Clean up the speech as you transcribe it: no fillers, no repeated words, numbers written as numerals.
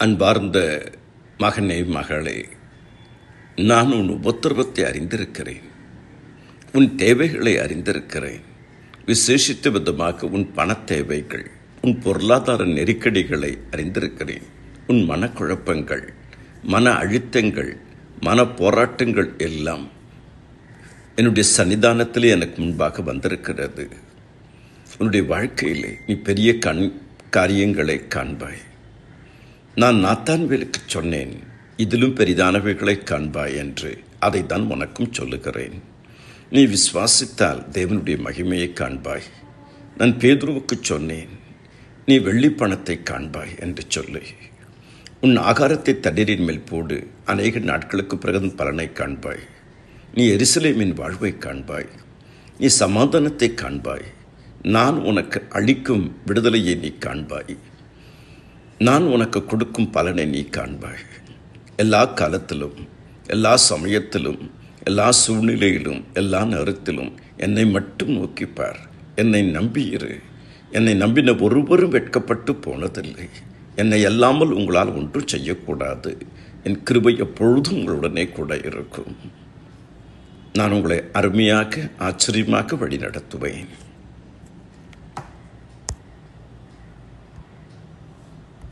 அன்பார்ந்த மகனே மகளே, நான் உன் உபத்திரவத்தை அறிந்திருக்கிறேன், உன் தேவைகளை அறிந்திருக்கிறேன். விசேஷித்த விதமாக உன் பணத் தேவைகள், உன் பொருளாதார நெருக்கடிகளை அறிந்திருக்கிறேன். உன் மனக்குழப்பங்கள், மன அழுத்தங்கள், மன போராட்டங்கள் எல்லாம் என்னுடைய சன்னிதானத்திலே எனக்கு முன்பாக வந்திருக்கிறது. உன்னுடைய வாழ்க்கையிலே நீ பெரிய காரியங்களை காண்பாய். நான் நாத்தான்வேலுக்கு சொன்னேன், இதிலும் பெரிதானவைகளை காண்பாய் என்று. அதை தான் உனக்கும் சொல்லுகிறேன். நீ விசுவாசித்தால் தேவனுடைய மகிமையை காண்பாய். நான் பேதுருவுக்கு சொன்னேன், நீ வெள்ளி பணத்தை காண்பாய் என்று சொல்லி. உன் ஆகாரத்தை தண்ணீரின் மேல் போடு, அநேக நாட்களுக்கு பிறகு பலனை காண்பாய். நீ எருசலேமின் வாழ்வை காண்பாய். நீ சமாதானத்தை காண்பாய். நான் உனக்கு அளிக்கும் விடுதலையை நீ காண்பாய். நான் உனக்கு கொடுக்கும் பலனை நீ காண்பாய். எல்லா காலத்திலும், எல்லா சமயத்திலும், எல்லா சூழ்நிலையிலும், எல்லா நேரத்திலும் என்னை மட்டும் நோக்கிப்பார். என்னை நம்பியிரு. என்னை நம்பின ஒருவரும் வெட்கப்பட்டு போனதில்லை. என்னை அல்லாமல் உங்களால் ஒன்றும் செய்யக்கூடாது. என் கிருபை எப்பொழுதும் உங்களுடனே கூட இருக்கும். நான் உங்களை அருமையாக ஆச்சரியமாக வழி நடத்துவேன்.